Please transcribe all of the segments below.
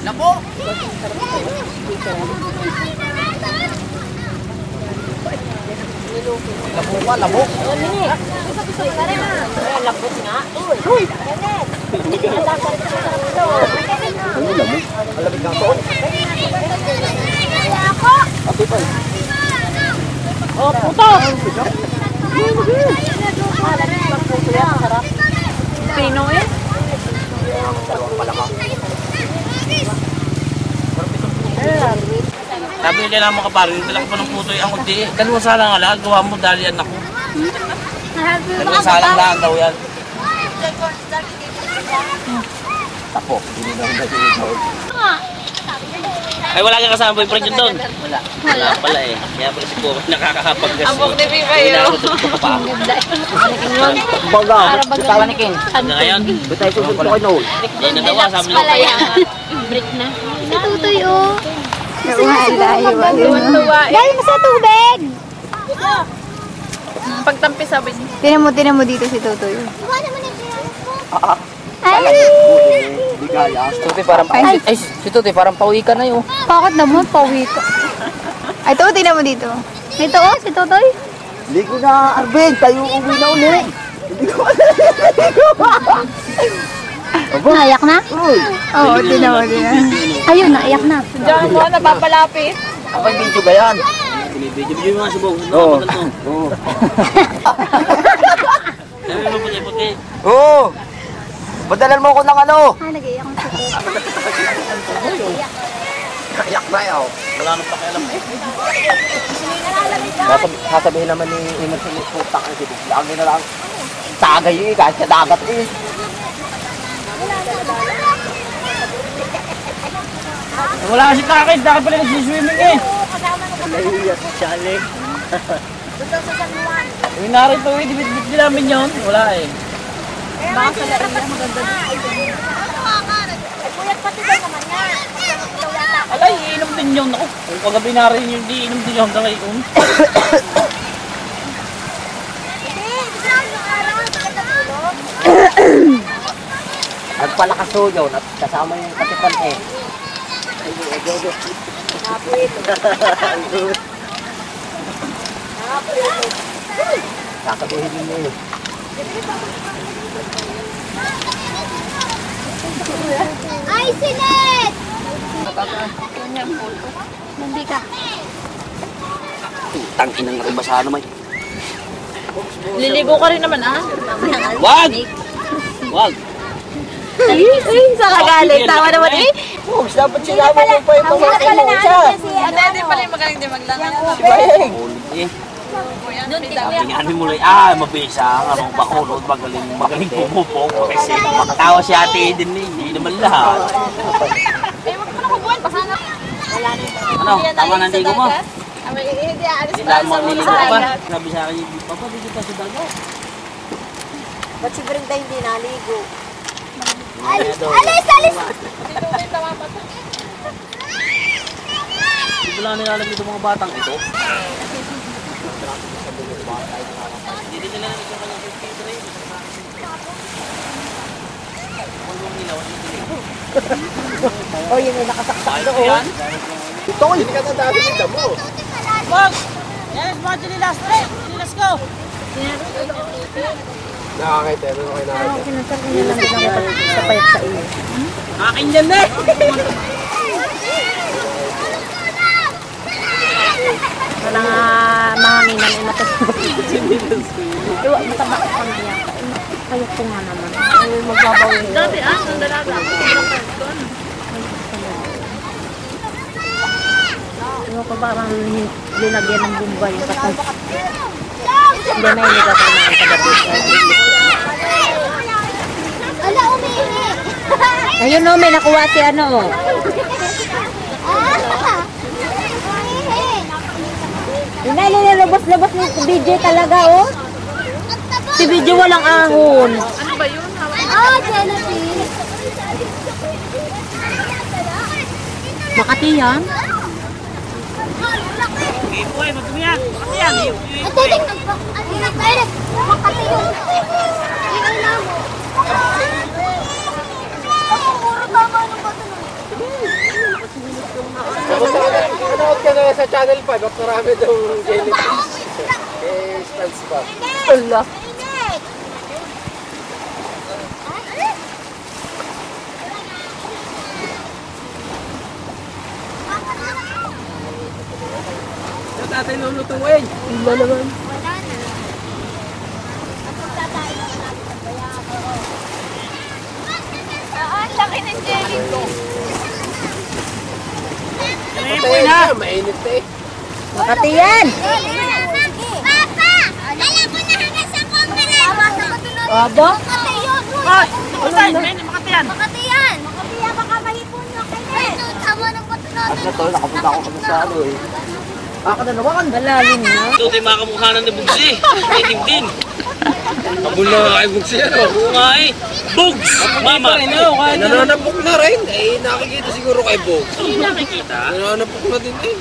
Labo! Labo ka, labo. Labot nga. Uy! Ano labo? Malabig ng toon. Ate pa. Oh, puto! Pino eh? Dalawang palaka. Sabi nila mga kaparin, dala ko pa ng puto ang kundi. Dalawa salang ala, gawa mo dalian ako. Dalawa salang lang daw yan. Tapo, hindi na rin natin. Ay wala kang kasama boyfriend yun doon? Wala. Wala pala eh. Kaya pala si Kuya nakakapag-gas. Ambok ni Viva yun. Baga, bitaw panikin. Ngayon, Bitay ko dito kay Noel. hindi na daw sabi nila. Break na. Si Tutoy, oh. Tuwa eh. Dahil mo sa tubig! Pagtampi sabi niya. Tinan mo dito si Tutoy. Ay! Hindi kaya. Si Tutoy parang pauwi ka na yun. Bakit naman? Pauwi ka. Ay, ito, tinan mo dito. Ito, oh, si Tutoy. Hindi ko na, Arben, tayo uwi na ulit. Hindi ko Naiyak na? Uy! Oo, tinan mo. Ayun, naiyak na. Diyan mo, napapalapit. Ako yung video ba yan? Binibidyo yung mga subong. Oo. Oo. Sabi mo puti-puti. Oo! Madalan mo ko ng ano? Ah, nag-iiyak na si Tutoy. Kayak na yaw. Wala nang pakialam eh. Sasabihin naman ni Iman sa putang ang sibig. Lagi na lang. Tagay eh, kahit sa dagat eh. Wala kasi kakit, dahil pala nagsiswimming eh. Nahihiyak si Charlie. Yung narito eh, dibit-bit din namin yun. Wala eh. Baka sa laiya maganda. Alay, iinom din yun. Ako, kung kagabi na rin yun, di inom din yun hanggang ngayon. Nagpalakas ho yun at kasama yung katipan eh. Sasabihin din niyo. Ay, sinet! Hindi ka. Tangin ng ribasa naman. Liligo ka rin naman ah. Wag! Wag! Ay, sa kagaling. Tawa naman eh. Oh, dapat sinabi mo pa yung pamakain mo siya. Hindi pala yung magaling din maglangan. Bayeng. Ulit eh. Tingnan mo lang, mabisa ang anong bakulod, magaling pumupok. Kasi makatawa si ate din eh, hindi naman lahat. Eh, wag mo na kubuhan. Pasana. Wala na yung Ano, tama na hindi ko mo. Hindi, alis Hindi pa lang sa magliligo muna. ka ba? Sabi sa akin, Papa, dito pa sa dagat. Ba't si Brenda hindi naligo? Alis! Alis! Dito may tama pa to. Hindi ko lang nilalag nito mga batang ito. Hindi din nila namin yung kanyang computer eh. Kung yung ilaw, hindi din. Oh, yun yung nakasaksak Ayos doon. yan. Ito, hindi ka na dati ng damo. Wag! Yes, mga Jililas, Jililas go! Nakakita, ano kayo nakakita? Sinasar ko niya lang din ako sa payat sa iyo. Akin yan eh! Walang mahanginan ay matutulog. Iwa, mataba ko kami niya. Kayot ko nga naman. Ay, magbabawi. Dati ang dalaga ako. Sobrang payat ko. Iwa ko parang linagyan ng bumba yung katag. Hindi, may hindi ka pa naman kagabi. Ala, umihi! Ayun no, may nakuha si ano. Hindi, nilalabas-labas ni BJ talaga, oh. Si BJ walang ahon. Ano ba yun? Genevieve! Makati yan. Uy, magkumiyak! Makati yan! Ito din, nag-direct. Makati yun. Iyon na mo. Ako, puro tama ng bato nun. Nanonood ka na sa Channel 5, at marami daw jellyfish. Eh, SpongeBob. Ala. Sa tatay lulutuin. Iba naman. Ang laki ng jelly ko. Patay na, mainit na eh. Makati yan. Papa! Dala ko na hanggang sa kongre! Aba? Makati yun! Ay! Makati! Makati yan! Makati yan! Makati yan! Baka mahipon nyo kayo! Tama ng bato At natin! na tol, nakapunta ako sa ano eh. Baka na naman. Malalim na. Ito tayo mga kamukhanan ni Bugsi. May din. Kabul na kay Bugsi ano? Oo nga eh. Bugs! Mama! Nananapok na rin. Eh, nakikita siguro kay Bog. Hindi nakikita. Nananapok na din eh.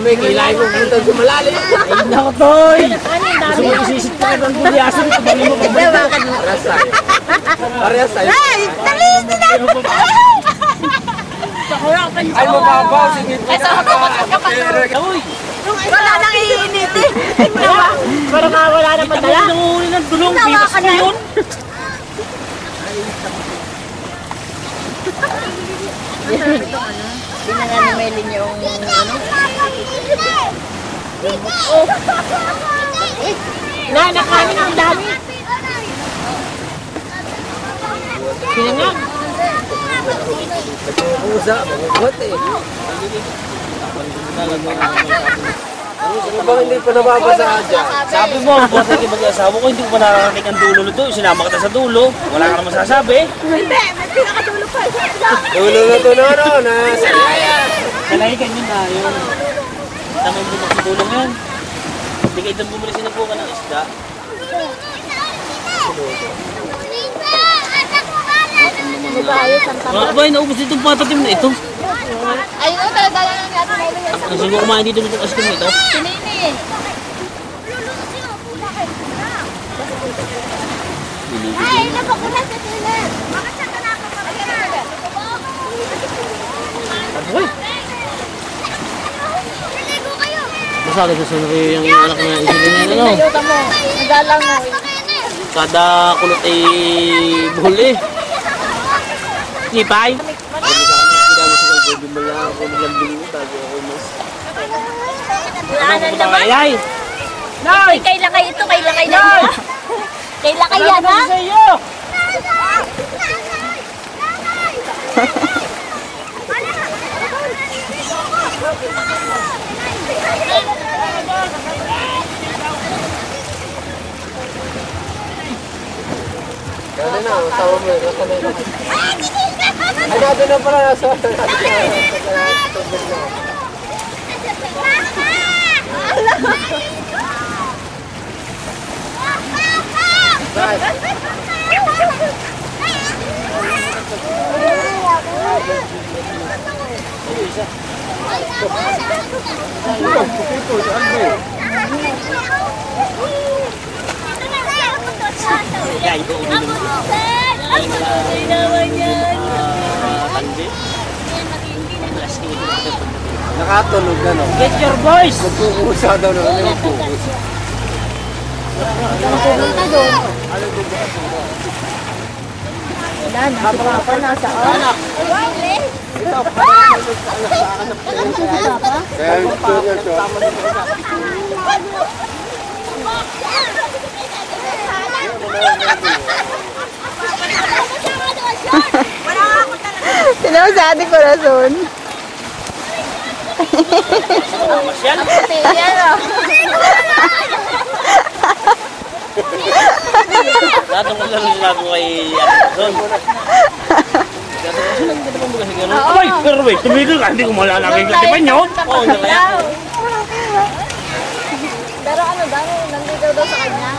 May kilay mo punta sa malalim. Ay, nako, Toy! Gusto mo isisit pa kitang buliasin ito. Bali mo ka ba? Parehas tayo. Parehas tayo. Ay! Ay, mababaw. Sige. Ay, sa kapatid ka pa to. Uy! Wala nang iinit eh. Parang wala na madala. Nanguhuli ng dulong. Pinas mo yun. Pinanganimelin yung ano. Nakanin ang dami. Pinangan. Nagkukusa. Magugot eh. Ano ba hindi pa nababasa dyan? Sabi mo, buhat na mag-asawa ko, hindi ko pa nakakarinig ang dulo nito. Sinama kita sa dulo. Wala ka naman masasabi. Hindi! May pinakadulo pa! Dulo na to na ano, nasa layan. Kalahikan yun na yun. Tama mo sa dulo ngayon. Hindi kayo doon bumili sinapukan ng isda. Mga kabay, naubos dito ang patatim na ito. Ayun o, talaga lang natin ay luya sa Ang siguro kumain dito nito kasi ito. sinini. Ay, napakuna sa sila! Bakit siya ka Uy! Naligo kayo! Masali sa sunod yung anak na isilin na ano. Ayuta mo, nagalang mo. Kada kulot ay buhol eh. Nipay. Ano ko ba kayay? Ay, kay lakay ito, kay lakay na. Kay lakay yan, ha? Sa iyo! Gano'n na, tama mo yun. Ay, nato na pala nasa tubig na. Kaya ito ulit mo. Tandi. Nakatulog na, no? Get your voice! Magkukusa daw na kami magkukusa. Wala na. Si Papa nasa anak. Ito, kaya ito na siya. Sino sa ating corazon? Masyal. Yan o. Datong ko lang kay Anderson. Abay, pero wait, tumigil ka. Hindi ko malalagay yung latipan yun. Oo, hindi kaya. Pero ano daw, nandito daw sa kanya.